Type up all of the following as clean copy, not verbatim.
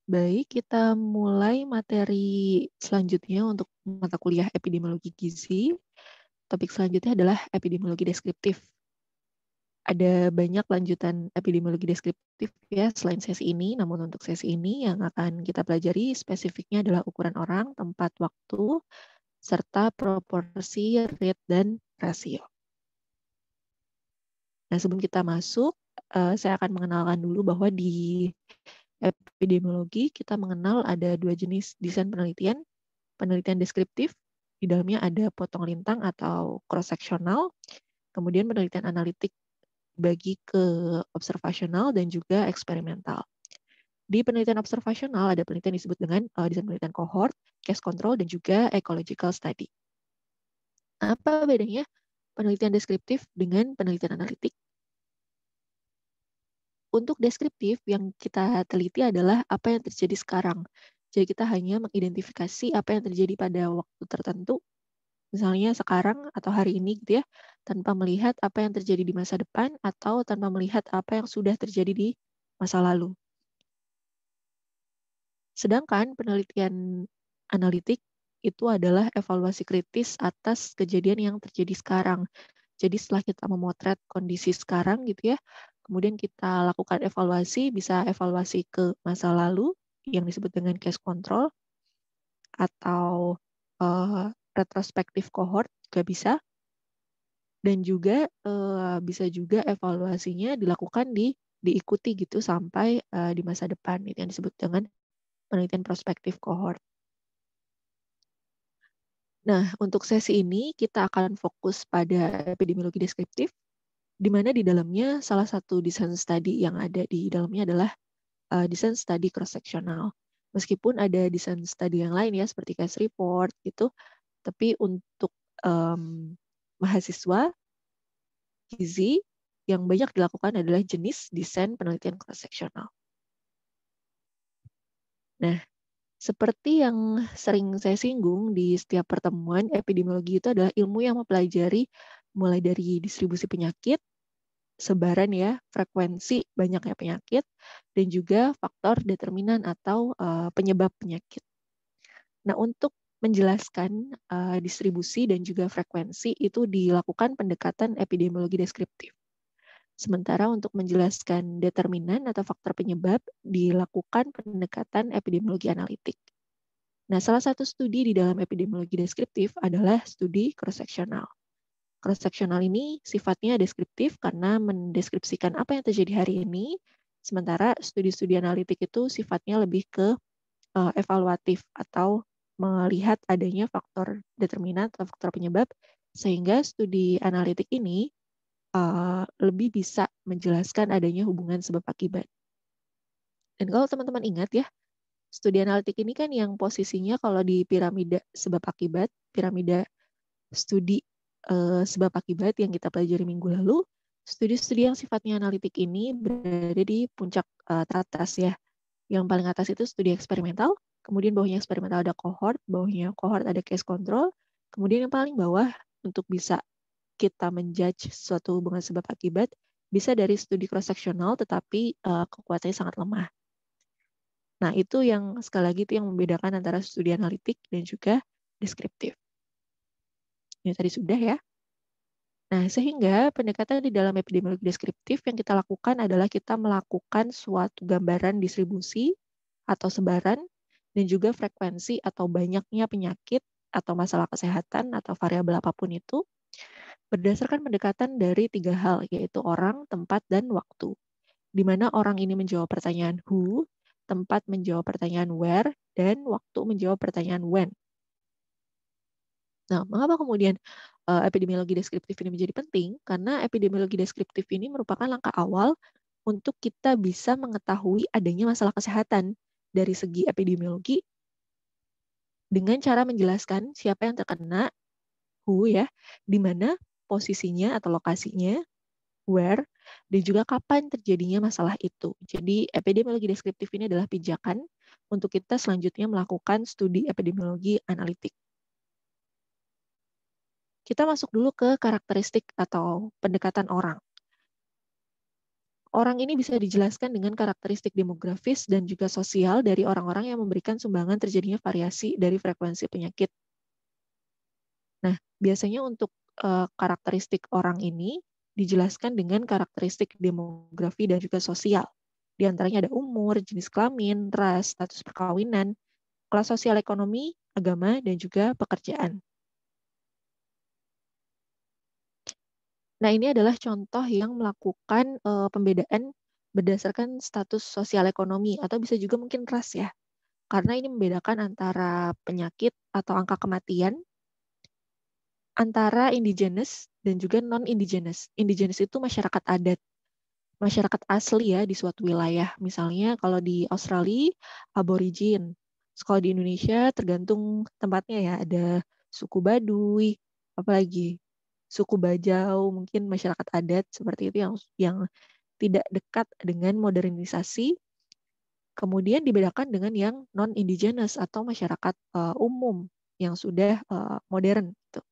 Baik, kita mulai materi selanjutnya untuk mata kuliah epidemiologi gizi. Topik selanjutnya adalah epidemiologi deskriptif. Ada banyak lanjutan epidemiologi deskriptif ya selain sesi ini, namun untuk sesi ini yang akan kita pelajari spesifiknya adalah ukuran orang, tempat, waktu, serta proporsi, rate, dan rasio. Nah, sebelum kita masuk, saya akan mengenalkan dulu bahwa di epidemiologi kita mengenal ada dua jenis desain penelitian. Penelitian deskriptif, di dalamnya ada potong lintang atau cross-sectional, kemudian penelitian analitik bagi ke observasional dan juga eksperimental. Di penelitian observasional ada penelitian disebut dengan desain penelitian cohort, case control, dan juga ecological study. Apa bedanya penelitian deskriptif dengan penelitian analitik? Untuk deskriptif yang kita teliti adalah apa yang terjadi sekarang. Jadi kita hanya mengidentifikasi apa yang terjadi pada waktu tertentu, misalnya sekarang atau hari ini gitu ya, tanpa melihat apa yang terjadi di masa depan atau tanpa melihat apa yang sudah terjadi di masa lalu. Sedangkan penelitian analitik itu adalah evaluasi kritis atas kejadian yang terjadi sekarang. Jadi setelah kita memotret kondisi sekarang gitu ya, kemudian kita lakukan evaluasi, bisa evaluasi ke masa lalu yang disebut dengan case control atau retrospektif cohort juga bisa. Dan juga bisa juga evaluasinya dilakukan diikuti gitu sampai di masa depan, itu yang disebut dengan penelitian prospektif cohort. Nah, untuk sesi ini kita akan fokus pada epidemiologi deskriptif, di mana di dalamnya salah satu desain study yang ada di dalamnya adalah desain study cross-sectional. Meskipun ada desain study yang lain ya, seperti case report gitu, tapi untuk mahasiswa gizi yang banyak dilakukan adalah jenis desain penelitian cross-sectional. Nah, seperti yang sering saya singgung di setiap pertemuan, epidemiologi itu adalah ilmu yang mempelajari mulai dari distribusi penyakit, sebaran ya, frekuensi banyaknya penyakit, dan juga faktor determinan atau penyebab penyakit. Nah, untuk menjelaskan distribusi dan juga frekuensi itu dilakukan pendekatan epidemiologi deskriptif. Sementara untuk menjelaskan determinan atau faktor penyebab dilakukan pendekatan epidemiologi analitik. Nah, salah satu studi di dalam epidemiologi deskriptif adalah studi cross-sectional. Cross-sectional ini sifatnya deskriptif karena mendeskripsikan apa yang terjadi hari ini, sementara studi-studi analitik itu sifatnya lebih ke evaluatif atau melihat adanya faktor determinan atau faktor penyebab, sehingga studi analitik ini lebih bisa menjelaskan adanya hubungan sebab akibat. Dan kalau teman-teman ingat ya, studi analitik ini kan yang posisinya kalau di piramida sebab akibat, piramida studi sebab akibat yang kita pelajari minggu lalu, studi-studi yang sifatnya analitik ini berada di puncak teratas ya. Yang paling atas itu studi eksperimental, kemudian bawahnya eksperimental ada cohort, bawahnya cohort ada case control, kemudian yang paling bawah untuk bisa kita menjudge suatu hubungan sebab akibat bisa dari studi cross-sectional tetapi kekuatannya sangat lemah. Nah, itu yang sekali lagi itu yang membedakan antara studi analitik dan juga deskriptif. Ini tadi sudah ya. Nah, sehingga pendekatan di dalam epidemiologi deskriptif yang kita lakukan adalah kita melakukan suatu gambaran distribusi atau sebaran dan juga frekuensi atau banyaknya penyakit atau masalah kesehatan atau variabel apapun itu berdasarkan pendekatan dari 3 hal, yaitu orang, tempat, dan waktu. Di mana orang ini menjawab pertanyaan who, tempat menjawab pertanyaan where, dan waktu menjawab pertanyaan when. Nah, mengapa kemudian epidemiologi deskriptif ini menjadi penting? Karena epidemiologi deskriptif ini merupakan langkah awal untuk kita bisa mengetahui adanya masalah kesehatan dari segi epidemiologi dengan cara menjelaskan siapa yang terkena, who ya, di mana posisinya atau lokasinya, where, dan juga kapan terjadinya masalah itu. Jadi epidemiologi deskriptif ini adalah pijakan untuk kita selanjutnya melakukan studi epidemiologi analitik. Kita masuk dulu ke karakteristik atau pendekatan orang. Orang ini bisa dijelaskan dengan karakteristik demografis dan juga sosial dari orang-orang yang memberikan sumbangan terjadinya variasi dari frekuensi penyakit. Nah, biasanya untuk karakteristik orang ini dijelaskan dengan karakteristik demografi dan juga sosial. Di antaranya ada umur, jenis kelamin, ras, status perkawinan, kelas sosial ekonomi, agama, dan juga pekerjaan. Nah, ini adalah contoh yang melakukan pembedaan berdasarkan status sosial ekonomi, atau bisa juga mungkin ras ya. Karena ini membedakan antara penyakit atau angka kematian antara indigenous dan juga non-indigenous. Indigenous itu masyarakat adat, masyarakat asli ya di suatu wilayah. Misalnya kalau di Australia, aborigin. Kalau di Indonesia tergantung tempatnya ya, ada suku Baduy, apalagi suku Bajau, mungkin masyarakat adat seperti itu yang tidak dekat dengan modernisasi. Kemudian dibedakan dengan yang non-indigenous atau masyarakat umum yang sudah modern, gitu.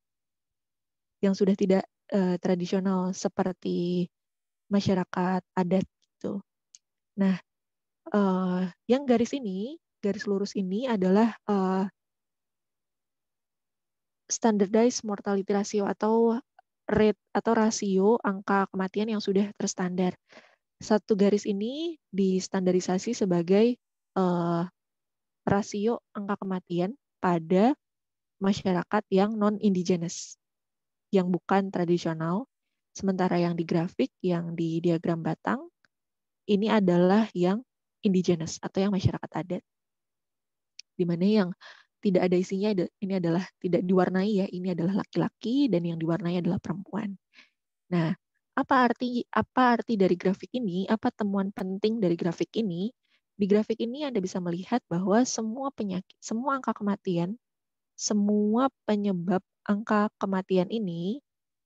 Yang sudah tidak tradisional seperti masyarakat adat, gitu. Nah, yang garis lurus ini adalah standardized mortality ratio atau rate atau rasio angka kematian yang sudah terstandar. Satu garis ini distandarisasi sebagai rasio angka kematian pada masyarakat yang non-indigenous, yang bukan tradisional. Sementara yang di grafik, yang di diagram batang, ini adalah yang indigenous atau yang masyarakat adat. Di mana yang tidak ada isinya, ini adalah tidak diwarnai ya, ini adalah laki-laki dan yang diwarnai adalah perempuan. Nah, apa arti dari grafik ini? Apa temuan penting dari grafik ini? Di grafik ini Anda bisa melihat bahwa semua penyakit, semua angka kematian, semua penyebab angka kematian ini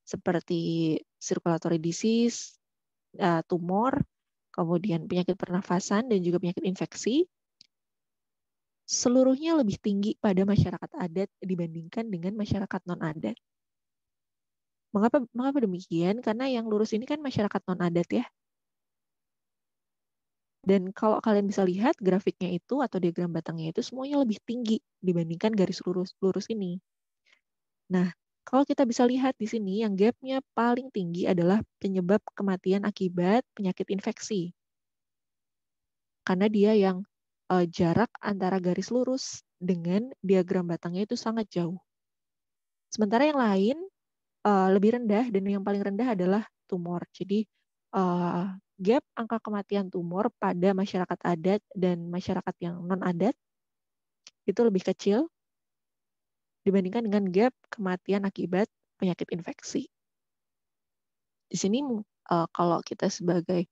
seperti circulatory disease, tumor, kemudian penyakit pernafasan dan juga penyakit infeksi, seluruhnya lebih tinggi pada masyarakat adat dibandingkan dengan masyarakat non-adat. Mengapa demikian? Karena yang lurus ini kan masyarakat non-adat ya. Dan kalau kalian bisa lihat grafiknya itu atau diagram batangnya itu semuanya lebih tinggi dibandingkan garis lurus ini. Nah, kalau kita bisa lihat di sini yang gapnya paling tinggi adalah penyebab kematian akibat penyakit infeksi. Karena dia yang jarak antara garis lurus dengan diagram batangnya itu sangat jauh. Sementara yang lain lebih rendah dan yang paling rendah adalah tumor. Jadi gap angka kematian tumor pada masyarakat adat dan masyarakat yang non-adat itu lebih kecil dibandingkan dengan gap kematian akibat penyakit infeksi. Di sini kalau kita sebagai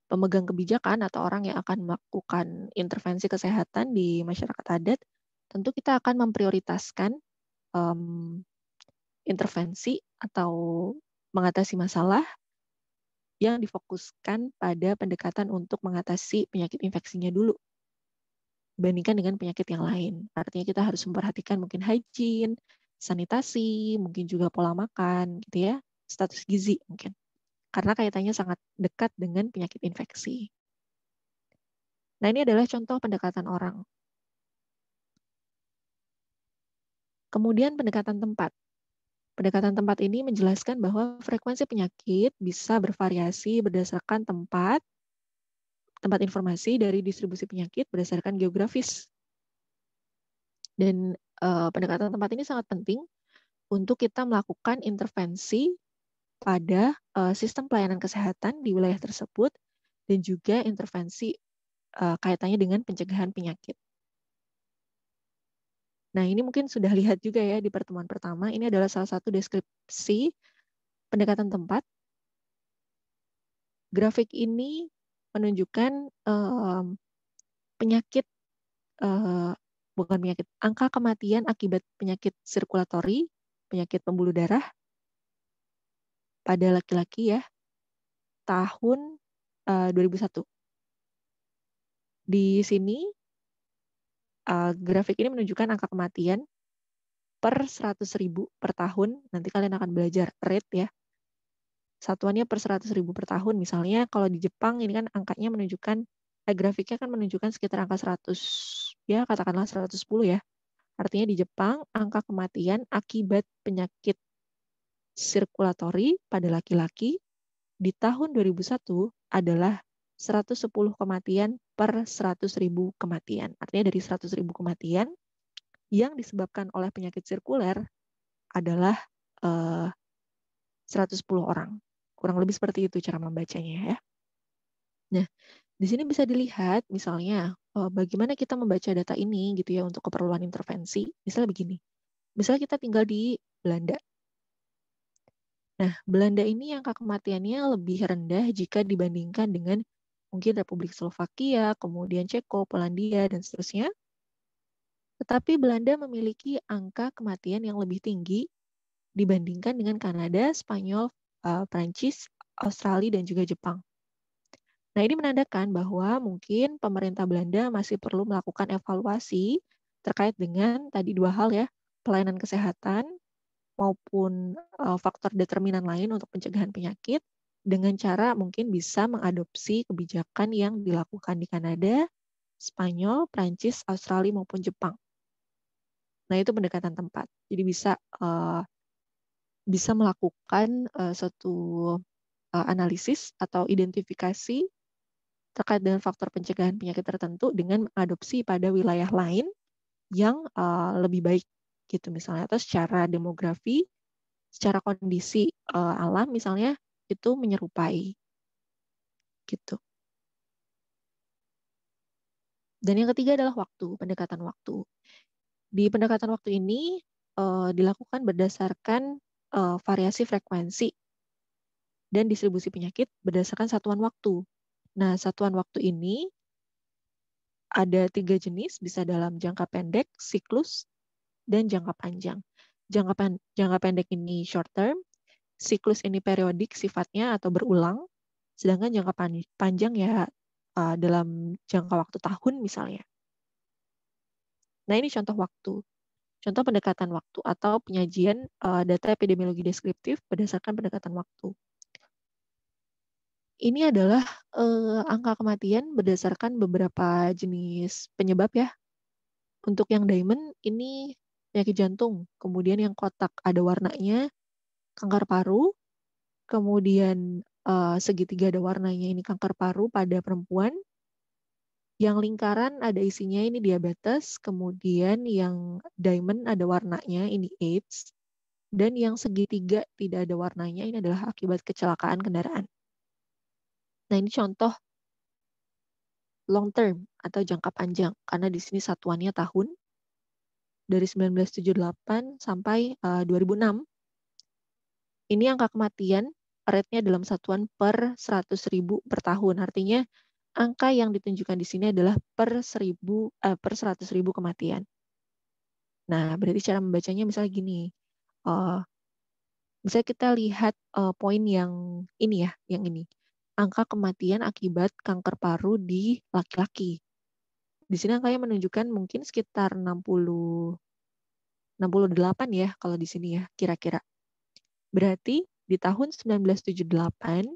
pemegang kebijakan atau orang yang akan melakukan intervensi kesehatan di masyarakat adat, tentu kita akan memprioritaskan intervensi atau mengatasi masalah yang difokuskan pada pendekatan untuk mengatasi penyakit infeksinya dulu, dibandingkan dengan penyakit yang lain. Artinya kita harus memperhatikan mungkin hygiene, sanitasi, mungkin juga pola makan, gitu ya, status gizi mungkin. Karena kaitannya sangat dekat dengan penyakit infeksi. Nah, ini adalah contoh pendekatan orang. Kemudian pendekatan tempat. Pendekatan tempat ini menjelaskan bahwa frekuensi penyakit bisa bervariasi berdasarkan tempat informasi dari distribusi penyakit berdasarkan geografis. Dan pendekatan tempat ini sangat penting untuk kita melakukan intervensi pada sistem pelayanan kesehatan di wilayah tersebut dan juga intervensi kaitannya dengan pencegahan penyakit. Nah, ini mungkin sudah lihat juga ya di pertemuan pertama. Ini adalah salah satu deskripsi pendekatan tempat. Grafik ini menunjukkan penyakit, bukan penyakit, angka kematian akibat penyakit sirkulatori, penyakit pembuluh darah pada laki-laki ya, tahun 2001. Di sini grafik ini menunjukkan angka kematian per 100.000 per tahun. Nanti kalian akan belajar rate ya. satuannya per 100.000 per tahun. Misalnya kalau di Jepang ini kan angkanya menunjukkan, grafiknya kan menunjukkan sekitar angka 100, ya katakanlah 110 ya. Artinya di Jepang angka kematian akibat penyakit sirkulatori pada laki-laki di tahun 2001 adalah 110 kematian per 100.000 kematian. Artinya dari 100.000 kematian yang disebabkan oleh penyakit sirkuler adalah 110 orang. Kurang lebih seperti itu cara membacanya ya. Nah, di sini bisa dilihat misalnya bagaimana kita membaca data ini gitu ya untuk keperluan intervensi. Misalnya begini. Misalnya kita tinggal di Belanda. Nah, Belanda ini angka kematiannya lebih rendah jika dibandingkan dengan mungkin Republik Slovakia, kemudian Ceko, Polandia, dan seterusnya. Tetapi Belanda memiliki angka kematian yang lebih tinggi dibandingkan dengan Kanada, Spanyol, Prancis, Australia, dan juga Jepang. Nah, ini menandakan bahwa mungkin pemerintah Belanda masih perlu melakukan evaluasi terkait dengan tadi dua hal ya, pelayanan kesehatan maupun faktor determinan lain untuk pencegahan penyakit dengan cara mungkin bisa mengadopsi kebijakan yang dilakukan di Kanada, Spanyol, Prancis, Australia maupun Jepang. Nah, itu pendekatan tempat. Jadi bisa melakukan suatu analisis atau identifikasi terkait dengan faktor pencegahan penyakit tertentu dengan mengadopsi pada wilayah lain yang lebih baik gitu misalnya, atau secara demografi, secara kondisi alam misalnya itu menyerupai gitu. Dan yang ketiga adalah waktu, pendekatan waktu. Di pendekatan waktu ini dilakukan berdasarkan variasi frekuensi dan distribusi penyakit berdasarkan satuan waktu. Nah, satuan waktu ini ada 3 jenis, bisa dalam jangka pendek, siklus, dan jangka panjang. Jangka pendek ini short term, siklus ini periodik sifatnya atau berulang, sedangkan jangka panjang ya dalam jangka waktu tahun misalnya. Nah, ini contoh waktu. Contoh pendekatan waktu atau penyajian data epidemiologi deskriptif berdasarkan pendekatan waktu. Ini adalah angka kematian berdasarkan beberapa jenis penyebab ya. Untuk yang diamond ini penyakit jantung, kemudian yang kotak ada warnanya kanker paru, kemudian segitiga ada warnanya ini kanker paru pada perempuan, yang lingkaran ada isinya ini diabetes, kemudian yang diamond ada warnanya ini AIDS, dan yang segitiga tidak ada warnanya ini adalah akibat kecelakaan kendaraan. Nah, ini contoh long term atau jangka panjang karena di sini satuannya tahun dari 1978 sampai 2006. Ini angka kematian rate-nya dalam satuan per 100.000 per tahun. Artinya angka yang ditunjukkan di sini adalah per 100.000 kematian. Nah, berarti cara membacanya misalnya gini. Misalnya kita lihat poin yang ini ya, yang ini. Angka kematian akibat kanker paru di laki-laki. Di sini angkanya menunjukkan mungkin sekitar 68 ya kalau di sini ya, kira-kira. Berarti di tahun 1978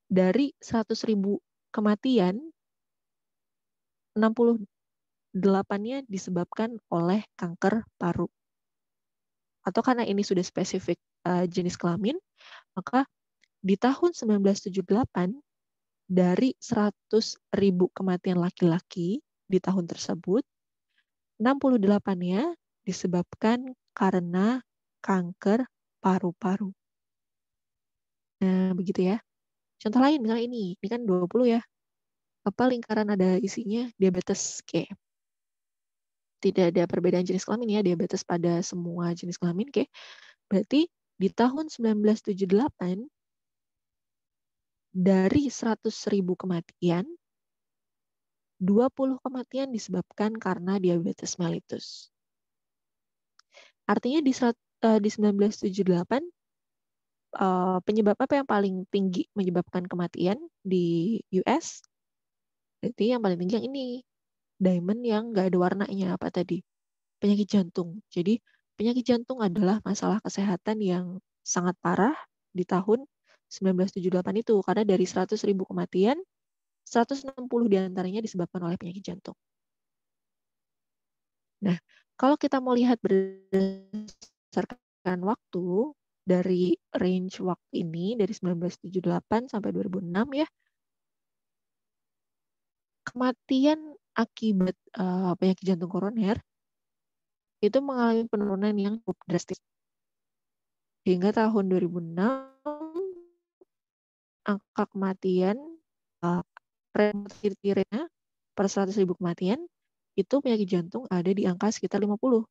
dari 100.000 kematian 68-nya disebabkan oleh kanker paru. Atau karena ini sudah spesifik jenis kelamin, maka di tahun 1978 dari 100.000 kematian laki-laki di tahun tersebut, 68-nya disebabkan karena kanker paru-paru. Nah, begitu ya. Contoh lain, misalnya ini kan 20 ya. Apa lingkaran ada isinya diabetes K. Tidak ada perbedaan jenis kelamin ya, diabetes pada semua jenis kelamin K. Berarti di tahun 1978 dari 100.000 kematian 20 kematian disebabkan karena diabetes mellitus. Artinya di 1978 penyebab apa yang paling tinggi menyebabkan kematian di US? Berarti yang paling tinggi yang ini, diamond yang nggak ada warnanya apa tadi? Penyakit jantung. Jadi penyakit jantung adalah masalah kesehatan yang sangat parah di tahun 1978 itu, karena dari 100.000 kematian, 160 diantaranya disebabkan oleh penyakit jantung. Nah, kalau kita mau lihat berdasarkan waktu, dari range waktu ini, dari 1978 sampai 2006 ya, kematian akibat penyakit jantung koroner itu mengalami penurunan yang cukup drastis. Hingga tahun 2006, angka kematian, mortality rate-nya per 100.000 kematian, itu penyakit jantung ada di angka sekitar 50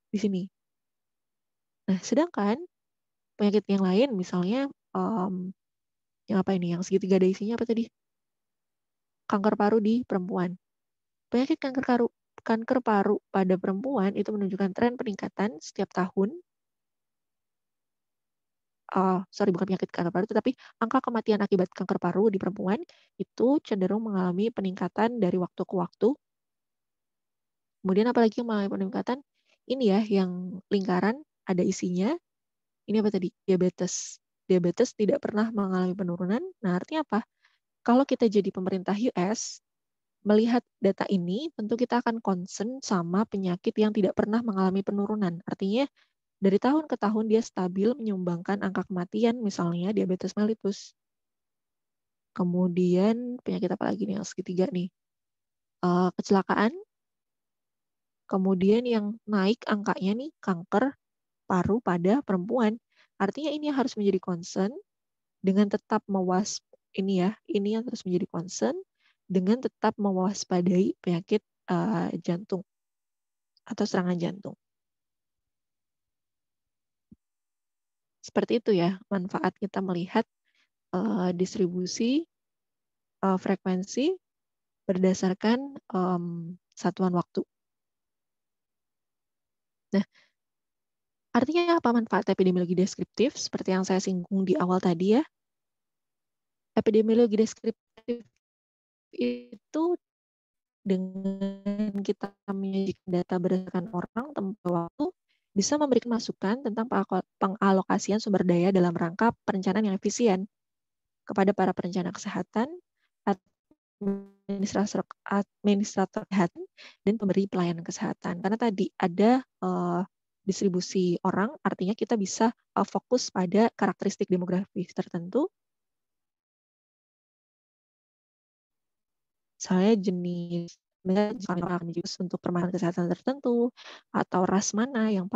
di sini. Nah, sedangkan penyakit yang lain, misalnya, yang apa ini, yang segitiga ada isinya apa tadi? Kanker paru di perempuan. Penyakit kanker paru pada perempuan itu menunjukkan tren peningkatan setiap tahun. Bukan penyakit kanker paru, tetapi angka kematian akibat kanker paru di perempuan itu cenderung mengalami peningkatan dari waktu ke waktu. Kemudian apalagi yang mengalami peningkatan, ini ya, yang lingkaran ada isinya. Ini apa tadi? Diabetes. Diabetes tidak pernah mengalami penurunan. Nah, artinya apa? Kalau kita jadi pemerintah US, melihat data ini, tentu kita akan concern sama penyakit yang tidak pernah mengalami penurunan. Artinya, dari tahun ke tahun dia stabil menyumbangkan angka kematian, misalnya diabetes mellitus. Kemudian penyakit apa lagi nih yang segitiga nih? Kecelakaan. Kemudian yang naik angkanya nih, kanker paru pada perempuan. Artinya ini yang harus menjadi concern dengan tetap ini yang harus menjadi concern dengan tetap mewaspadai penyakit jantung atau serangan jantung. Seperti itu ya manfaat kita melihat distribusi frekuensi berdasarkan satuan waktu. Nah, artinya apa manfaat epidemiologi deskriptif? Seperti yang saya singgung di awal tadi ya. Epidemiologi deskriptif itu dengan kita menyajikan data berdasarkan orang, tempat, waktu, bisa memberikan masukan tentang pengalokasian sumber daya dalam rangka perencanaan yang efisien kepada para perencana kesehatan, administrator kesehatan, dan pemberi pelayanan kesehatan. Karena tadi ada distribusi orang, artinya kita bisa fokus pada karakteristik demografis tertentu. Misalnya jenis untuk permasalahan kesehatan tertentu, atau ras mana yang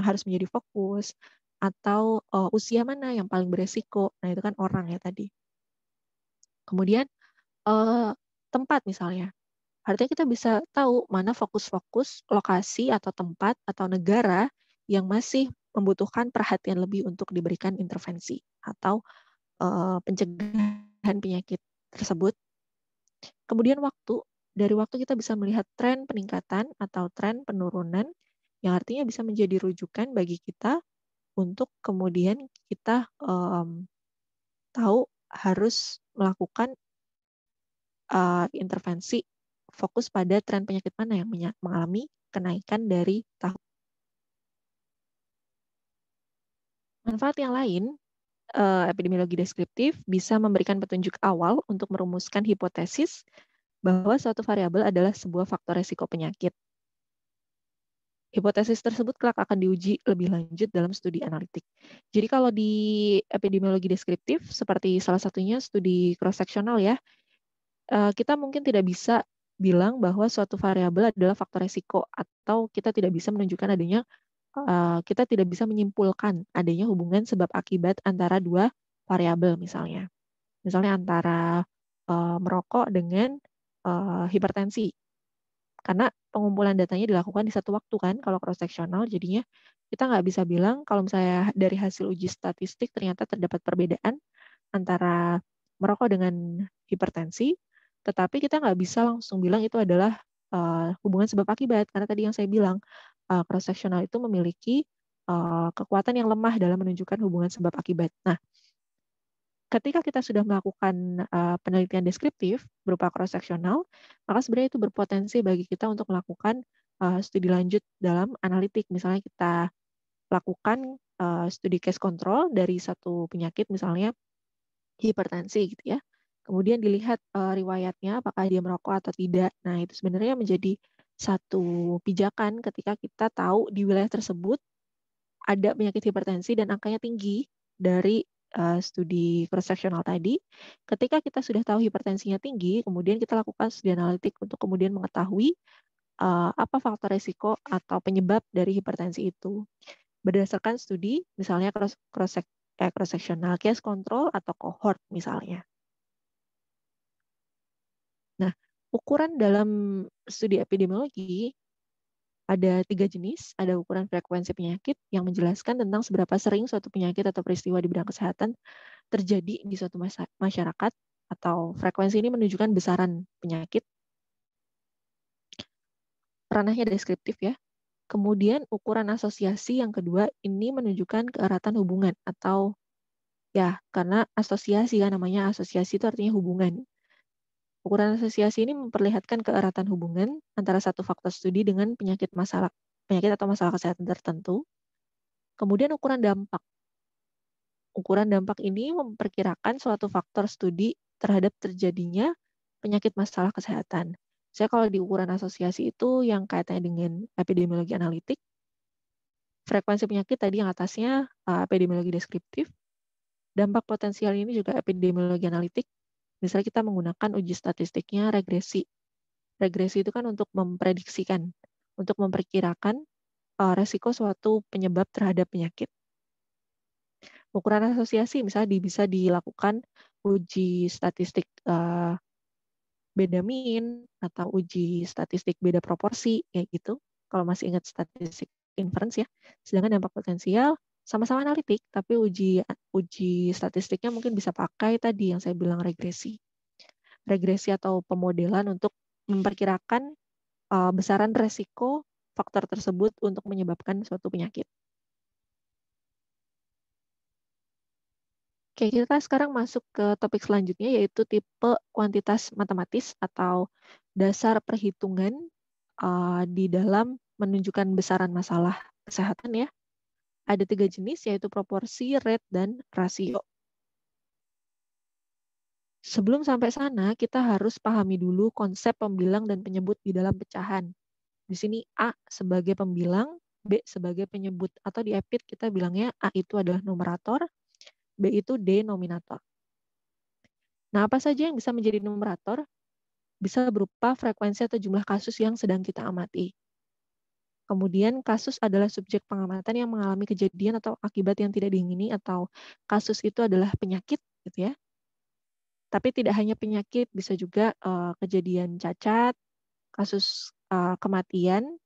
harus menjadi fokus, atau usia mana yang paling beresiko. Nah, itu kan orang ya tadi. Kemudian tempat misalnya. Artinya kita bisa tahu mana fokus-fokus lokasi atau tempat atau negara yang masih membutuhkan perhatian lebih untuk diberikan intervensi atau pencegahan penyakit tersebut. Kemudian dari waktu kita bisa melihat tren peningkatan atau tren penurunan yang artinya bisa menjadi rujukan bagi kita untuk kemudian kita tahu harus melakukan intervensi fokus pada tren penyakit mana yang mengalami kenaikan dari tahun. Manfaat yang lain, epidemiologi deskriptif bisa memberikan petunjuk awal untuk merumuskan hipotesis bahwa suatu variabel adalah sebuah faktor resiko penyakit. Hipotesis tersebut kelak akan diuji lebih lanjut dalam studi analitik. Jadi kalau di epidemiologi deskriptif, seperti salah satunya studi cross-sectional ya, kita mungkin tidak bisa bilang bahwa suatu variabel adalah faktor resiko, atau kita tidak bisa menunjukkan adanya, kita tidak bisa menyimpulkan adanya hubungan sebab akibat antara dua variabel misalnya. Misalnya antara merokok dengan hipertensi. Karena pengumpulan datanya dilakukan di satu waktu kan, kalau cross-sectional, jadinya kita nggak bisa bilang kalau misalnya dari hasil uji statistik ternyata terdapat perbedaan antara merokok dengan hipertensi, tetapi kita nggak bisa langsung bilang itu adalah hubungan sebab akibat, karena tadi yang saya bilang, cross-sectional itu memiliki kekuatan yang lemah dalam menunjukkan hubungan sebab akibat. Nah, ketika kita sudah melakukan penelitian deskriptif berupa cross-sectional, maka sebenarnya itu berpotensi bagi kita untuk melakukan studi lanjut dalam analitik. Misalnya kita lakukan studi case control dari satu penyakit, misalnya hipertensi gitu ya. Kemudian dilihat riwayatnya apakah dia merokok atau tidak. Nah, itu sebenarnya menjadi satu pijakan ketika kita tahu di wilayah tersebut ada penyakit hipertensi dan angkanya tinggi dari studi cross-sectional tadi. Ketika kita sudah tahu hipertensinya tinggi, kemudian kita lakukan studi analitik untuk kemudian mengetahui apa faktor risiko atau penyebab dari hipertensi itu. Berdasarkan studi, misalnya cross-sectional case control atau cohort misalnya. Nah, ukuran dalam studi epidemiologi ada 3 jenis, ada ukuran frekuensi penyakit yang menjelaskan tentang seberapa sering suatu penyakit atau peristiwa di bidang kesehatan terjadi di suatu masyarakat, atau frekuensi ini menunjukkan besaran penyakit. Ranahnya deskriptif ya. Kemudian ukuran asosiasi yang kedua ini menunjukkan keeratan hubungan atau ya karena asosiasi kan namanya, asosiasi itu artinya hubungan. Ukuran asosiasi ini memperlihatkan keeratan hubungan antara satu faktor studi dengan penyakit atau masalah kesehatan tertentu. Kemudian ukuran dampak. Ukuran dampak ini memperkirakan suatu faktor studi terhadap terjadinya penyakit masalah kesehatan. Saya kalau di ukuran asosiasi itu yang kaitannya dengan epidemiologi analitik, frekuensi penyakit tadi yang atasnya epidemiologi deskriptif, dampak potensial ini juga epidemiologi analitik. Misalnya kita menggunakan uji statistiknya regresi. Regresi itu kan untuk memprediksikan, untuk memperkirakan resiko suatu penyebab terhadap penyakit. Ukuran asosiasi misalnya bisa dilakukan uji statistik beda min atau uji statistik beda proporsi kayak gitu. Kalau masih ingat statistik inference ya. Sedangkan dampak potensial sama-sama analitik, tapi uji statistiknya mungkin bisa pakai tadi yang saya bilang regresi. Regresi atau pemodelan untuk memperkirakan besaran resiko faktor tersebut untuk menyebabkan suatu penyakit. Oke, kita sekarang masuk ke topik selanjutnya, yaitu tipe kuantitas matematis atau dasar perhitungan di dalam menunjukkan besaran masalah kesehatan ya. Ada 3 jenis, yaitu proporsi, rate, dan rasio. Sebelum sampai sana, kita harus pahami dulu konsep pembilang dan penyebut di dalam pecahan. Di sini A sebagai pembilang, B sebagai penyebut, atau di EPID kita bilangnya A itu adalah numerator, B itu denominator. Nah, apa saja yang bisa menjadi numerator? Bisa berupa frekuensi atau jumlah kasus yang sedang kita amati. Kemudian kasus adalah subjek pengamatan yang mengalami kejadian atau akibat yang tidak diingini, atau kasus itu adalah penyakit gitu ya. Tapi tidak hanya penyakit, bisa juga kejadian cacat, kasus kematian,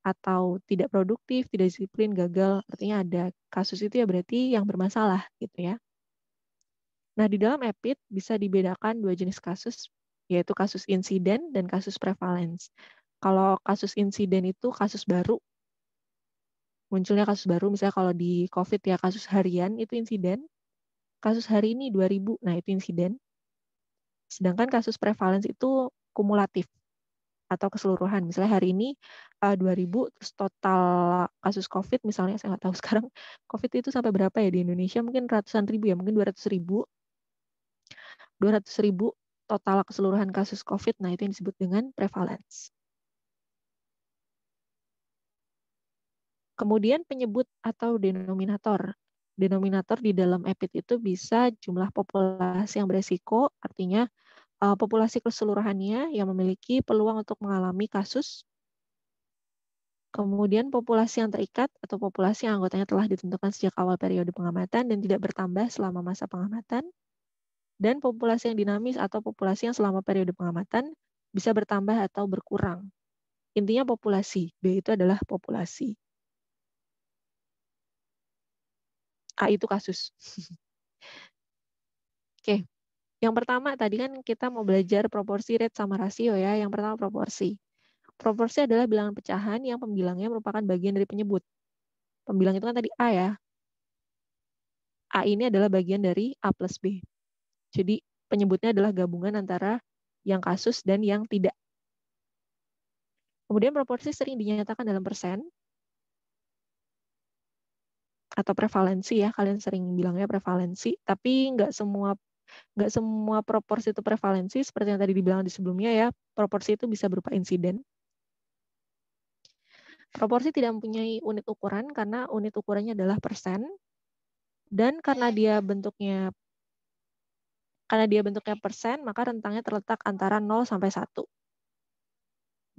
atau tidak produktif, tidak disiplin, gagal. Artinya ada kasus itu ya berarti yang bermasalah gitu ya. Nah, di dalam EPID bisa dibedakan 2 jenis kasus, yaitu kasus insiden dan kasus prevalence. Kalau kasus insiden itu kasus baru, munculnya kasus baru, misalnya kalau di COVID ya kasus harian itu insiden, kasus hari ini 2000, nah itu insiden. Sedangkan kasus prevalence itu kumulatif atau keseluruhan. Misalnya hari ini 2000, terus total kasus COVID misalnya, saya nggak tahu sekarang COVID itu sampai berapa ya di Indonesia, mungkin ratusan ribu ya, mungkin 200.000 total keseluruhan kasus COVID, nah itu yang disebut dengan prevalence. Kemudian penyebut atau denominator. Denominator di dalam EPID itu bisa jumlah populasi yang beresiko, artinya populasi keseluruhannya yang memiliki peluang untuk mengalami kasus. Kemudian populasi yang terikat atau populasi yang anggotanya telah ditentukan sejak awal periode pengamatan dan tidak bertambah selama masa pengamatan. Dan populasi yang dinamis atau populasi yang selama periode pengamatan bisa bertambah atau berkurang. Intinya populasi, B itu adalah populasi. A itu kasus. Oke, yang pertama tadi kan kita mau belajar proporsi, rate, sama rasio ya. Yang pertama proporsi. Proporsi adalah bilangan pecahan yang pembilangnya merupakan bagian dari penyebut. Pembilang itu kan tadi A ya. A ini adalah bagian dari A plus B. Jadi penyebutnya adalah gabungan antara yang kasus dan yang tidak. Kemudian proporsi sering dinyatakan dalam persen. atau prevalensi ya, kalian sering bilangnya prevalensi, tapi nggak semua proporsi itu prevalensi, seperti yang tadi dibilang di sebelumnya ya, proporsi itu bisa berupa insiden. Proporsi tidak mempunyai unit ukuran karena unit ukurannya adalah persen, dan karena dia bentuknya persen, maka rentangnya terletak antara 0 sampai 1.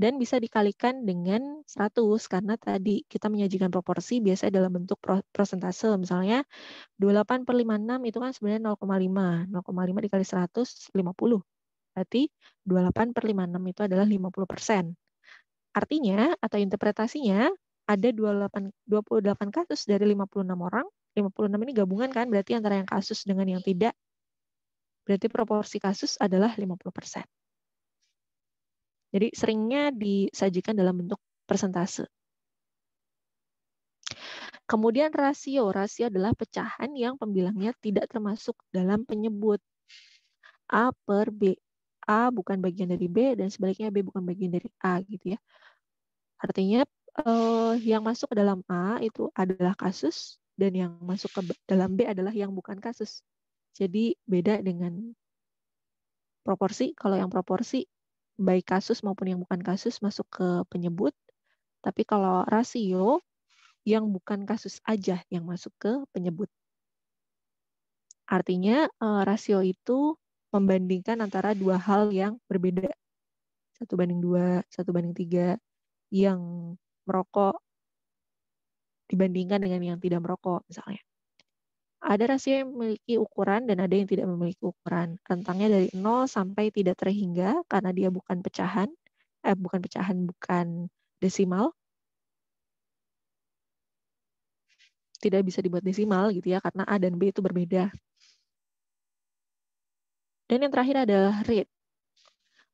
Dan bisa dikalikan dengan 100, karena tadi kita menyajikan proporsi biasanya dalam bentuk prosentase. Misalnya 28/56 itu kan sebenarnya 0,5. 0,5 dikali 100, 50. Berarti 28/56 itu adalah 50%. Artinya, atau interpretasinya, ada 28 kasus dari 56 orang. 56 ini gabungan kan, berarti antara yang kasus dengan yang tidak. Berarti proporsi kasus adalah 50%. Jadi seringnya disajikan dalam bentuk persentase. Kemudian rasio. Rasio adalah pecahan yang pembilangnya tidak termasuk dalam penyebut. A per B. A bukan bagian dari B, dan sebaliknya B bukan bagian dari A, gitu ya. Artinya yang masuk ke dalam A itu adalah kasus, dan yang masuk ke dalam B adalah yang bukan kasus. Jadi beda dengan proporsi. Kalau yang proporsi, baik kasus maupun yang bukan kasus masuk ke penyebut. Tapi kalau rasio, yang bukan kasus aja yang masuk ke penyebut. Artinya rasio itu membandingkan antara dua hal yang berbeda. 1/2, 1/3, yang merokok dibandingkan dengan yang tidak merokok misalnya. Ada rasio yang memiliki ukuran dan ada yang tidak memiliki ukuran. Rentangnya dari 0 sampai tidak terhingga karena dia bukan bukan desimal. Tidak bisa dibuat desimal gitu ya, karena A dan B itu berbeda. Dan yang terakhir adalah rate.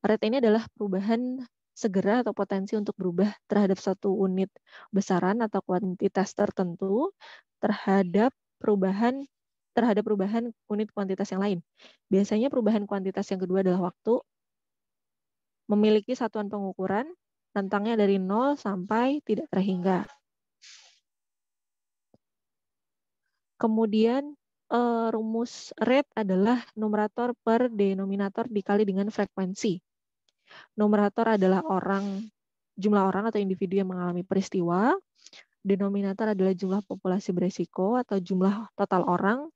Rate ini adalah perubahan segera atau potensi untuk berubah terhadap satu unit besaran atau kuantitas tertentu terhadap perubahan unit kuantitas yang lain. Biasanya perubahan kuantitas yang kedua adalah waktu, memiliki satuan pengukuran, rentangnya dari 0 sampai tidak terhingga. Kemudian rumus rate adalah numerator per denominator dikali dengan frekuensi. Numerator adalah jumlah orang atau individu yang mengalami peristiwa. Denominator adalah jumlah populasi beresiko atau jumlah total orang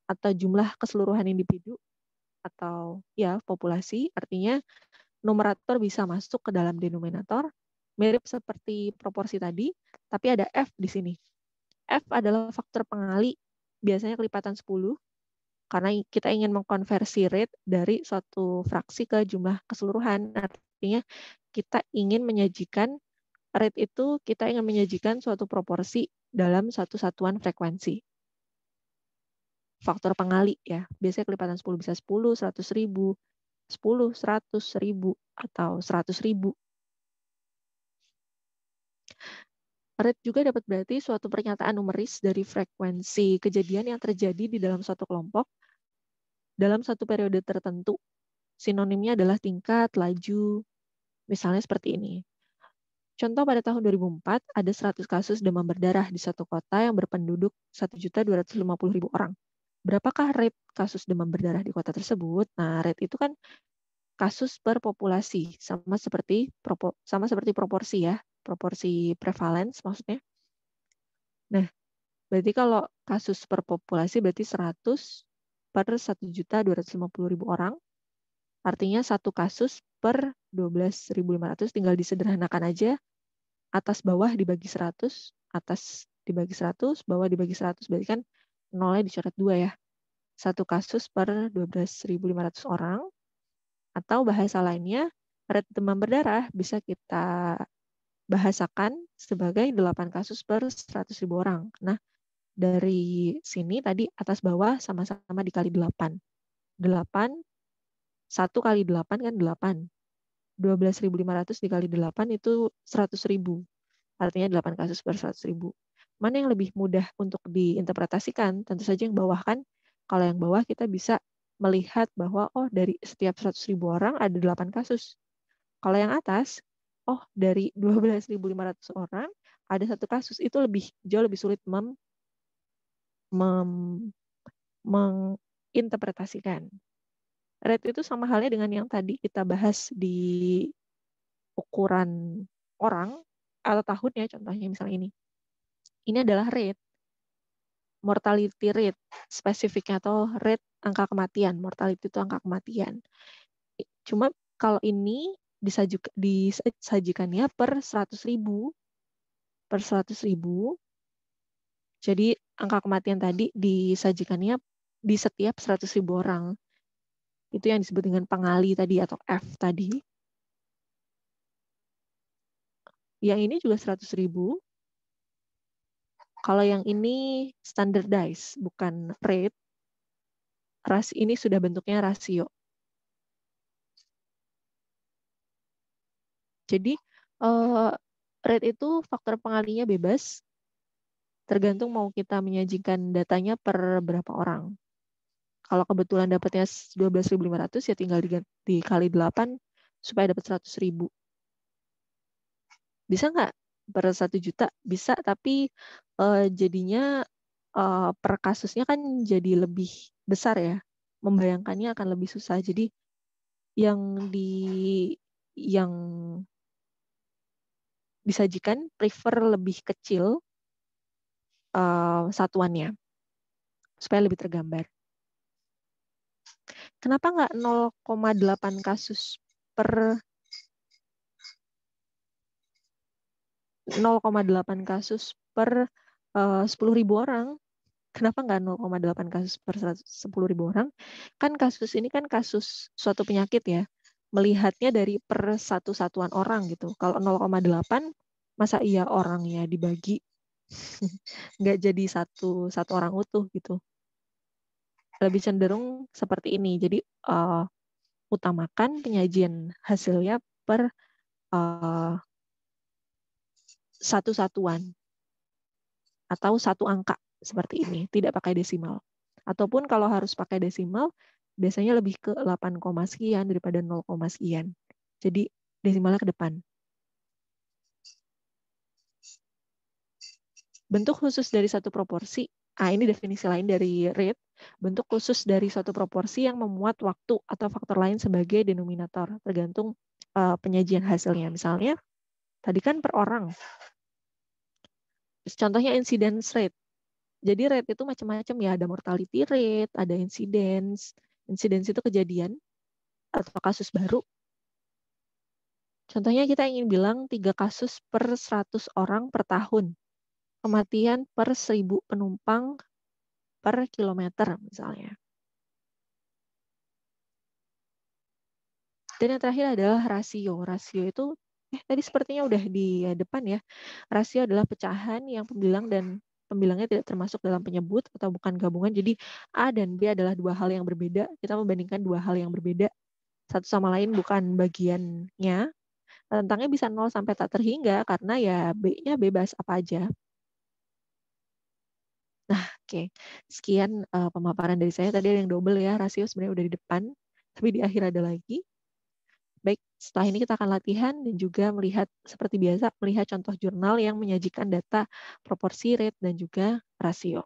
atau jumlah keseluruhan individu atau ya populasi. Artinya numerator bisa masuk ke dalam denominator, mirip seperti proporsi tadi, tapi ada F di sini. F adalah faktor pengali, biasanya kelipatan 10, karena kita ingin mengkonversi rate dari suatu fraksi ke jumlah keseluruhan. Artinya kita ingin menyajikan suatu proporsi dalam satu satuan frekuensi. Faktor pengali ya, biasanya kelipatan 10 bisa 10, 100.000, 10, 100, 1000, atau 100.000. Rate juga dapat berarti suatu pernyataan numeris dari frekuensi kejadian yang terjadi di dalam suatu kelompok dalam satu periode tertentu. Sinonimnya adalah tingkat, laju, misalnya seperti ini. Contoh, pada tahun 2004 ada 100 kasus demam berdarah di satu kota yang berpenduduk 1.250.000 orang. Berapakah rate kasus demam berdarah di kota tersebut? Nah, rate itu kan kasus per populasi, sama seperti proporsi ya, proporsi prevalence maksudnya. Nah, berarti kalau kasus per populasi berarti 100 per 1.250.000 orang. Artinya satu kasus per 12.500, tinggal disederhanakan aja. Atas bawah dibagi 100, atas dibagi 100, bawah dibagi 100, berarti kan nolnya dicoret 2 ya. Satu kasus per 12.500 orang, atau bahasa lainnya, rate demam berdarah bisa kita bahasakan sebagai 8 kasus per 100.000 orang. Nah, dari sini tadi atas bawah sama-sama dikali 8. 8, 1 kali 8 kan 8. 12.500 dikali 8 itu 100.000. Artinya 8 kasus per 100.000. Mana yang lebih mudah untuk diinterpretasikan? Tentu saja yang bawah kan. Kalau yang bawah kita bisa melihat bahwa dari setiap 100.000 orang ada 8 kasus. Kalau yang atas, dari 12.500 orang ada 1 kasus. Itu jauh lebih sulit menginterpretasikan. Rate itu sama halnya dengan yang tadi kita bahas di ukuran orang atau tahun ya, contohnya misalnya ini. Ini adalah rate, mortality rate spesifiknya, atau rate angka kematian. Mortality itu angka kematian. Cuma kalau ini disajikannya per 100.000. Per 100.000. Jadi angka kematian tadi disajikannya di setiap 100.000 orang. Itu yang disebut dengan pengali tadi atau F tadi. Yang ini juga 100.000. Kalau yang ini standardized, bukan rate. Ini sudah bentuknya rasio. Jadi rate itu faktor pengalinya bebas. Tergantung mau kita menyajikan datanya per berapa orang. Kalau kebetulan dapatnya 12.500 ya tinggal dikali 8 supaya dapat 100.000. Bisa nggak per 1 juta? Bisa, tapi jadinya per kasusnya kan jadi lebih besar ya. Membayangkannya akan lebih susah. Jadi yang disajikan prefer lebih kecil satuannya supaya lebih tergambar. Kenapa nggak 0,8 kasus per 0,8 kasus per 10.000 orang? Kenapa nggak 0,8 kasus per 10.000 orang? Kan kasus ini kan kasus suatu penyakit ya. Melihatnya dari per satu satuan orang gitu. Kalau 0,8, masa iya orangnya dibagi nggak jadi satu orang utuh gitu. Lebih cenderung seperti ini. Jadi utamakan penyajian hasilnya per satu satuan atau satu angka seperti ini, tidak pakai desimal. Ataupun kalau harus pakai desimal, biasanya lebih ke 8, sekian daripada 0, sekian. Jadi desimalnya ke depan. Bentuk khusus dari satu proporsi, ini definisi lain dari rate, bentuk khusus dari suatu proporsi yang memuat waktu atau faktor lain sebagai denominator, tergantung penyajian hasilnya. Misalnya, tadi kan per orang. Contohnya incidence rate. Jadi rate itu macam-macam ya, ada mortality rate, ada incidence. Incidence itu kejadian atau kasus baru. Contohnya kita ingin bilang 3 kasus per 100 orang per tahun. Kematian per 1.000 penumpang per kilometer misalnya. Dan yang terakhir adalah rasio. Rasio itu, tadi sepertinya udah di depan ya. Rasio adalah pecahan yang pembilang dan pembilangnya tidak termasuk dalam penyebut atau bukan gabungan. Jadi A dan B adalah dua hal yang berbeda. Kita membandingkan dua hal yang berbeda. Satu sama lain bukan bagiannya. Rentangnya bisa 0 sampai tak terhingga karena ya B-nya bebas apa aja. Nah, oke. Sekian pemaparan dari saya. Tadi ada yang double ya. Rasio sebenarnya udah di depan. Tapi di akhir ada lagi. Baik, setelah ini kita akan latihan dan juga melihat seperti biasa, melihat contoh jurnal yang menyajikan data proporsi, rate, dan juga rasio.